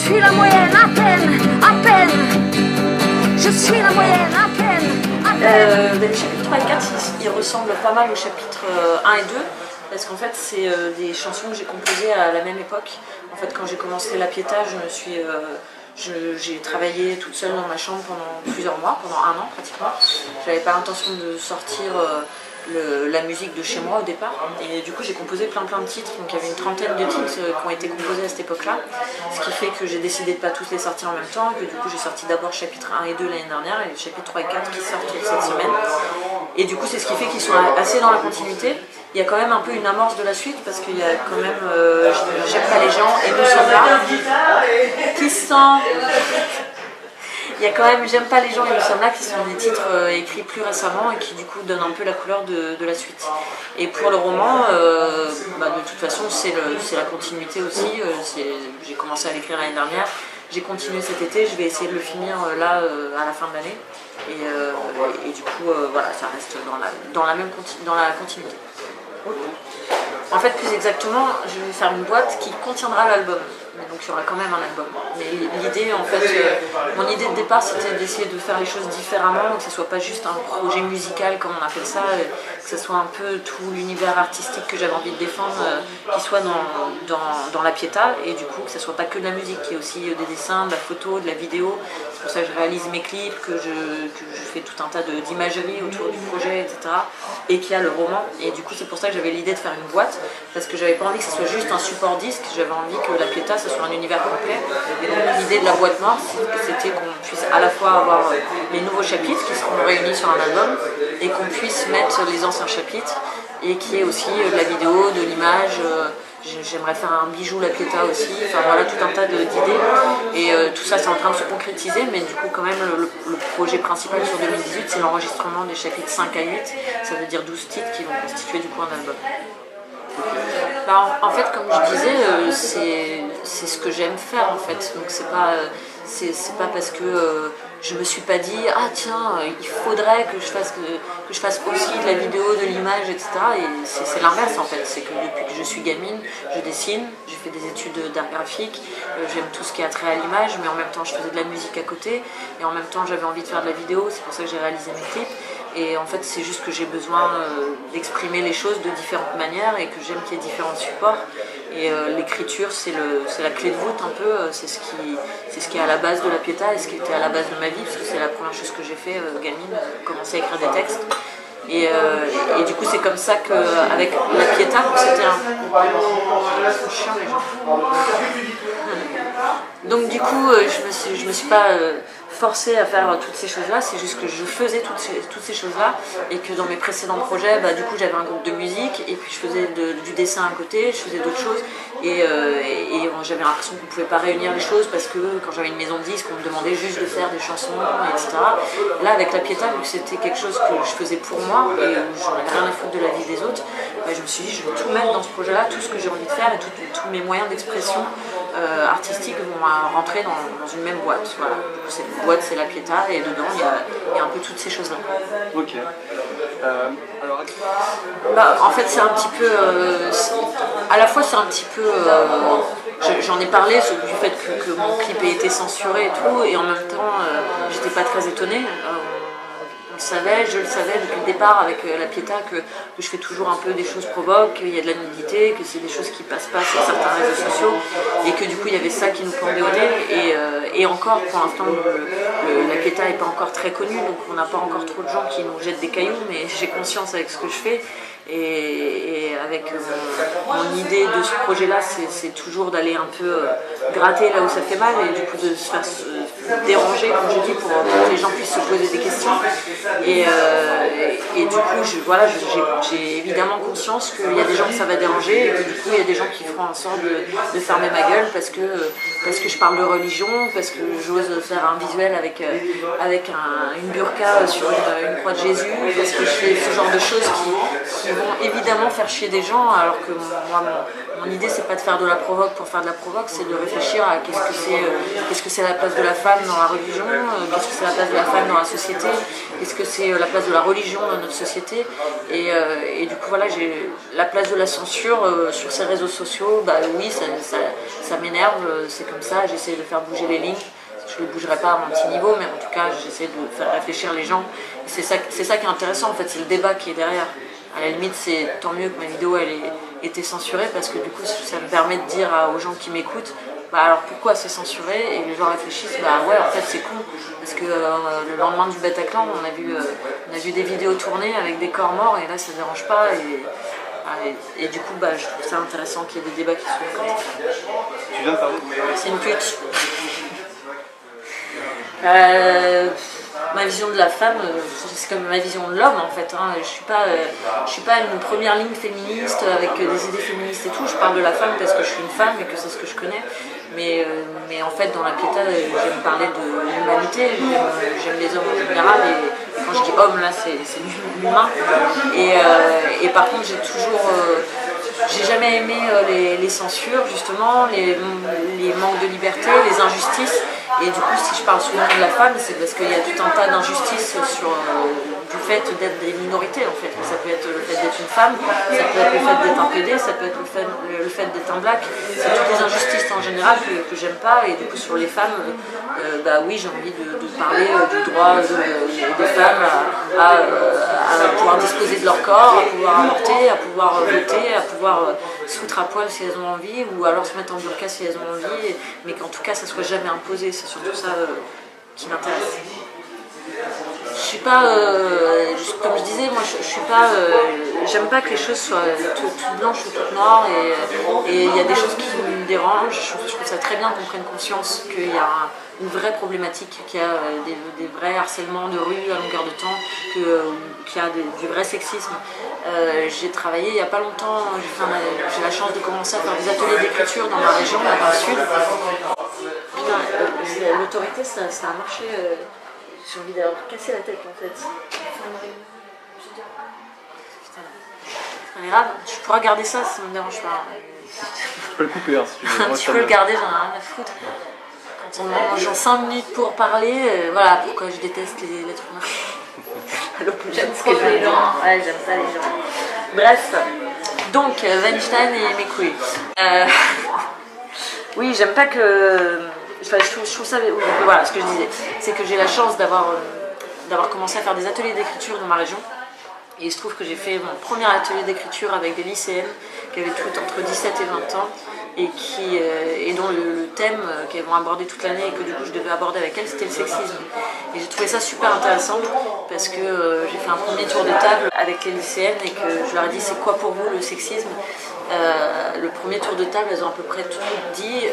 suis la moyenne, à peine, à peine. Je suis la moyenne, à peine, à peine. Les chapitres 3 et 4, ils ressemblent pas mal aux chapitres 1 et 2. Parce qu'en fait, c'est des chansons que j'ai composées à la même époque. En fait, quand j'ai commencé la Pietà, j'ai travaillé toute seule dans ma chambre pendant plusieurs mois, pendant 1 an pratiquement. J'avais pas l'intention de sortir la musique de chez moi au départ. Et du coup, j'ai composé plein de titres. Donc il y avait une trentaine de titres qui ont été composés à cette époque-là. Ce qui fait que j'ai décidé de pas tous les sortir en même temps. Et que du coup, j'ai sorti d'abord chapitre 1 et 2 l'année dernière et les chapitres 3 et 4 qui sortent cette semaine. Et du coup, c'est ce qui fait qu'ils sont assez dans la continuité. Il y a quand même un peu une amorce de la suite parce qu'il y a quand même J'aime pas les gens et Nous sommes là qui sont... Il y a quand même J'aime pas les gens et Nous sommes là qui sont des titres écrits plus récemment et qui du coup donnent un peu la couleur de la suite. Et pour le roman, de toute façon c'est la continuité aussi. J'ai commencé à l'écrire l'année dernière, j'ai continué cet été, je vais essayer de le finir là à la fin de l'année. Et du coup voilà, ça reste dans la continuité. En fait, plus exactement, je vais faire une boîte qui contiendra l'album. Donc il y aura quand même un album. Mais l'idée, en fait, mon idée de départ, c'était d'essayer de faire les choses différemment, que ce soit pas juste un projet musical, comme on appelle ça, que ce soit un peu tout l'univers artistique que j'avais envie de défendre, qui soit dans la Pietà, et du coup, que ce soit pas que de la musique, qu'il y ait aussi des dessins, de la photo, de la vidéo. C'est pour ça que je réalise mes clips, que je fais tout un tas d'imagerie autour du projet, etc. Et qu'il y a le roman. Et du coup, c'est pour ça que j'avais l'idée de faire une boîte, parce que j'avais pas envie que ce soit juste un support disque, j'avais envie que la Pietà, ce soit un univers complet. Et donc l'idée de la boîte noire, c'était qu'on puisse à la fois avoir les nouveaux chapitres qui seront réunis sur un album, et qu'on puisse mettre les anciens chapitres, et qu'il y ait aussi de la vidéo, de l'image. J'aimerais faire un bijou la Pietà aussi, enfin voilà, tout un tas d'idées. Et tout ça c'est en train de se concrétiser, mais du coup quand même le projet principal sur 2018 c'est l'enregistrement des chapitres 5 à 8, ça veut dire 12 titres qui vont constituer du coup un album. En fait, comme je disais, c'est ce que j'aime faire en fait, donc c'est pas parce que je me suis pas dit ah tiens il faudrait que je fasse aussi de la vidéo, de l'image, etc. Et c'est l'inverse en fait, c'est que depuis que je suis gamine, je dessine, j'ai fait des études d'art graphique, j'aime tout ce qui a trait à l'image, mais en même temps je faisais de la musique à côté, et en même temps j'avais envie de faire de la vidéo, c'est pour ça que j'ai réalisé mes clips. Et en fait, c'est juste que j'ai besoin d'exprimer les choses de différentes manières et que j'aime qu'il y ait différents supports. Et l'écriture, c'est la clé de voûte un peu, c'est ce qui est à la base de la Pietà et ce qui était à la base de ma vie, parce que c'est la première chose que j'ai fait gamine, commencer à écrire des textes. Et du coup, c'est comme ça qu'avec la Pietà, c'était un... chiant les gens. Donc du coup, je me suis pas forcée à faire toutes ces choses-là, c'est juste que je faisais toutes ces choses-là et que dans mes précédents projets, du coup j'avais un groupe de musique et puis je faisais du dessin à côté, je faisais d'autres choses et j'avais l'impression qu'on ne pouvait pas réunir les choses parce que quand j'avais une maison de disques, on me demandait juste de faire des chansons, etc. Là, avec la Pietà, vu que c'était quelque chose que je faisais pour moi et où j'en avais rien à foutre de la vie des autres, je me suis dit je vais tout mettre dans ce projet-là, tout ce que j'ai envie de faire et tous mes moyens d'expression artistiques vont rentrer dans une même boîte. Voilà. Cette boîte, c'est la Pietà et dedans, il y a un peu toutes ces choses-là. Ok. Alors... en fait, c'est un petit peu... à la fois, c'est un petit peu... j'en ai parlé du fait que mon clip ait été censuré et tout, et en même temps, j'étais pas très étonnée. Je le savais depuis le départ avec la Pietà que je fais toujours un peu des choses provoques, qu'il y a de la nudité, que c'est des choses qui passent pas sur certains réseaux sociaux et que du coup il y avait ça qui nous pendait au nez et encore pour l'instant la Pietà n'est pas encore très connue, donc on n'a pas encore trop de gens qui nous jettent des cailloux, mais j'ai conscience avec ce que je fais et avec mon idée de ce projet-là, c'est toujours d'aller un peu gratter là où ça fait mal et du coup de se faire déranger, comme je dis, pour que les gens puissent se poser des questions. Et du coup, j'ai évidemment conscience qu'il y a des gens que ça va déranger et que du coup, il y a des gens qui feront en sorte de fermer ma gueule parce que je parle de religion, parce que j'ose faire un visuel avec une burqa sur une croix de Jésus, parce que je fais ce genre de choses qui vont évidemment faire chier des gens, alors que moi, mon idée c'est pas de faire de la provoque pour faire de la provoque, c'est de réfléchir à qu'est-ce que c'est la place de la femme dans la religion, qu'est-ce que c'est la place de la femme dans la société, qu'est-ce que c'est la place de la religion dans notre société. Et du coup voilà, j'ai la place de la censure sur ces réseaux sociaux, bah oui, ça m'énerve, c'est comme ça, j'essaie de faire bouger les lignes. Je ne les bougerai pas à mon petit niveau, mais en tout cas j'essaie de faire réfléchir les gens. C'est ça qui est intéressant en fait, c'est le débat qui est derrière. À la limite, c'est tant mieux que ma vidéo ait été censurée, parce que du coup ça me permet de dire aux gens qui m'écoutent, bah alors pourquoi c'est censuré, et les gens réfléchissent, bah ouais en fait c'est con, parce que le lendemain du Bataclan on a vu des vidéos tournées avec des corps morts, et là ça ne dérange pas, et du coup bah, je trouve ça intéressant qu'il y ait des débats qui soient comme ça. Tu viens de parler C'est une pute. Ma vision de la femme, c'est comme ma vision de l'homme en fait. Hein. Je suis pas une première ligne féministe avec des idées féministes et tout. Je parle de la femme parce que je suis une femme et que c'est ce que je connais. Mais en fait, dans la Pietà, j'aime parler de l'humanité. J'aime les hommes en général. Et quand je dis homme, là, c'est l'humain. Et par contre, j'ai jamais aimé les censures, justement, les manques de liberté, les injustices. Et du coup, si je parle souvent de la femme, c'est parce qu'il y a tout un tas d'injustices du fait d'être des minorités, en fait. Ça peut être le fait d'être une femme, ça peut être le fait d'être un PD, ça peut être le fait d'être un black. C'est toutes les injustices en général que j'aime pas. Et du coup, sur les femmes, bah oui, j'ai envie de parler du droit des femmes à pouvoir disposer de leur corps, à pouvoir avorter, à pouvoir voter, à pouvoir se foutre à poil si elles ont envie, ou alors se mettre en burqa si elles ont envie, mais qu'en tout cas ça soit jamais imposé, c'est surtout ça qui m'intéresse. Je suis pas, comme je disais, moi je suis pas, j'aime pas que les choses soient toutes blanches ou toutes noires, et il y a des choses qui me dérangent. Je trouve ça très bien qu'on prenne conscience qu'il y a une vraie problématique, qu'il y a des vrais harcèlements de rue à longueur de temps, qu'il y a du vrai sexisme. J'ai travaillé il n'y a pas longtemps, j'ai la chance de commencer à faire des ateliers d'écriture dans ma région, là dans le sud. Putain, l'autorité ça a marché, j'ai envie d'avoir cassé la tête en fait. Putain, c'est pas grave, tu pourras garder ça, ça me dérange pas. Tu peux le couper hein, si tu veux. Tu peux le garder, j'en ai rien à foutre. Quand on mange 5 minutes pour parler, voilà pourquoi je déteste les lettres humaines. J'aime trop les gens. Ouais, j'aime ça les gens. Bref, donc Weinstein et mes couilles. Oui, j'aime pas que. Enfin, je trouve ça. Voilà, ce que je disais, c'est que j'ai la chance d'avoir commencé à faire des ateliers d'écriture dans ma région. Et il se trouve que j'ai fait mon premier atelier d'écriture avec des lycéennes qui avaient toutes entre 17 et 20 ans et dont le thème qu'elles vont aborder toute l'année et que du coup je devais aborder avec elles, c'était le sexisme. Et j'ai trouvé ça super intéressant parce que j'ai fait un premier tour de table avec les lycéennes et que je leur ai dit c'est quoi pour vous le sexisme. Le premier tour de table, elles ont à peu près tout dit,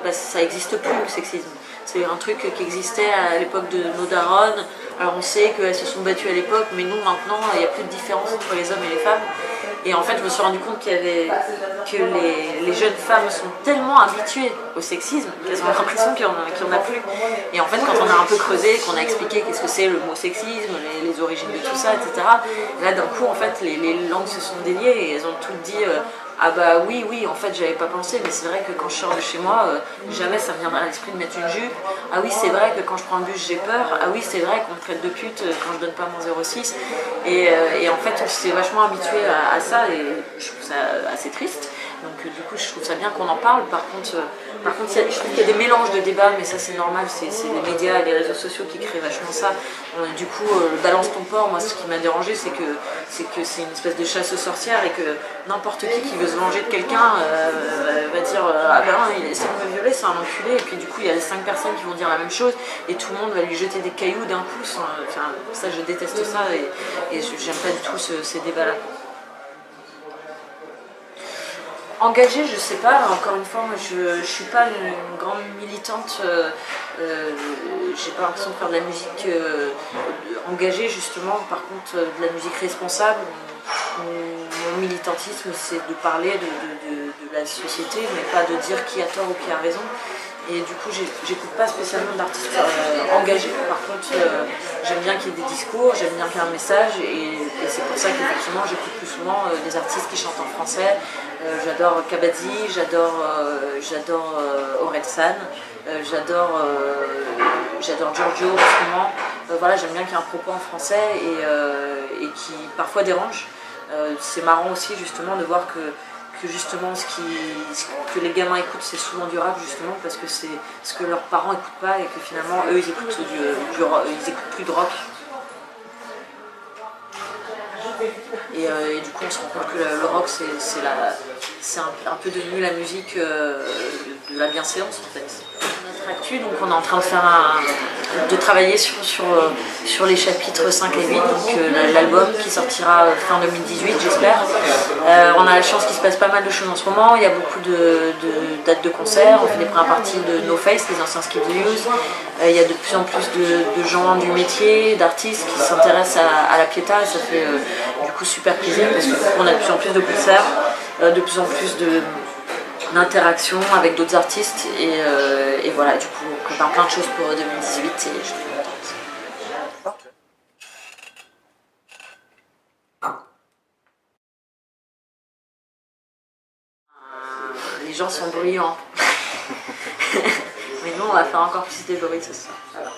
bah, ça n'existe plus le sexisme. C'est un truc qui existait à l'époque de nos darons. Alors on sait qu'elles se sont battues à l'époque, mais nous maintenant, il n'y a plus de différence entre les hommes et les femmes. Et en fait, je me suis rendu compte que les jeunes femmes sont tellement habituées au sexisme qu'elles ont l'impression qu'il n'y en a plus. Et en fait, quand on a un peu creusé, qu'on a expliqué qu'est-ce que c'est le mot sexisme, les origines de tout ça, etc., là d'un coup, en fait, les langues se sont déliées et elles ont toutes dit ah bah oui, en fait j'avais pas pensé, mais c'est vrai que quand je sors de chez moi, jamais ça me viendra à l'esprit de mettre une jupe. Ah oui, c'est vrai que quand je prends le bus j'ai peur. Ah oui, c'est vrai qu'on me traite de pute quand je donne pas mon 06. Et en fait on s'est vachement habitué à ça et je trouve ça assez triste. Donc du coup je trouve ça bien qu'on en parle. Par contre je trouve qu'il y a des mélanges de débats, mais ça c'est normal, c'est les médias et les réseaux sociaux qui créent vachement ça. Du coup balance ton porc, moi ce qui m'a dérangé c'est que c'est une espèce de chasse aux sorcières et que n'importe qui veut se venger de quelqu'un va dire ah ben il essaie de me violer, c'est un enculé, et puis du coup il y a les 5 personnes qui vont dire la même chose et tout le monde va lui jeter des cailloux d'un coup. Enfin, ça je déteste ça et j'aime pas du tout ces débats là. Engagée, je sais pas, encore une fois, moi je suis pas une grande militante, j'ai pas l'impression de faire de la musique engagée justement, par contre de la musique responsable, mon militantisme, c'est de parler de la société, mais pas de dire qui a tort ou qui a raison. Et du coup, j'écoute pas spécialement d'artistes engagés. Par contre, j'aime bien qu'il y ait des discours, j'aime bien qu'il y ait un message. Et c'est pour ça qu'effectivement, j'écoute plus souvent des artistes qui chantent en français. J'adore Kabaddi, j'adore Orelsan, j'adore Giorgio en ce moment. Voilà, j'aime bien qu'il y ait un propos en français et qui parfois dérange. C'est marrant aussi justement de voir que justement ce que les gamins écoutent, c'est souvent du rap justement parce que c'est ce que leurs parents écoutent pas et que finalement eux ils écoutent ils écoutent plus de rock. Et du coup on se rend compte que le rock c'est un peu devenu la musique de la bienséance en fait. Notre actu, donc on est en train de travailler sur les chapitres 5 et 8, donc l'album qui sortira fin 2018 j'espère. On a la chance qu'il se passe pas mal de choses en ce moment, il y a beaucoup de dates de concerts, on fait des premières parties de No Face, les anciens Skip the Use. Il y a de plus en plus de gens du métier, d'artistes qui s'intéressent à la Pietà et ça fait du coup super plaisir parce qu'on a de plus en plus de concerts, de plus en plus d'interaction avec d'autres artistes et voilà, du coup on prépare plein de choses pour 2018 et je suis contente. Les gens sont bruyants. Mais nous on va faire encore plus de bruit ce soir. Voilà.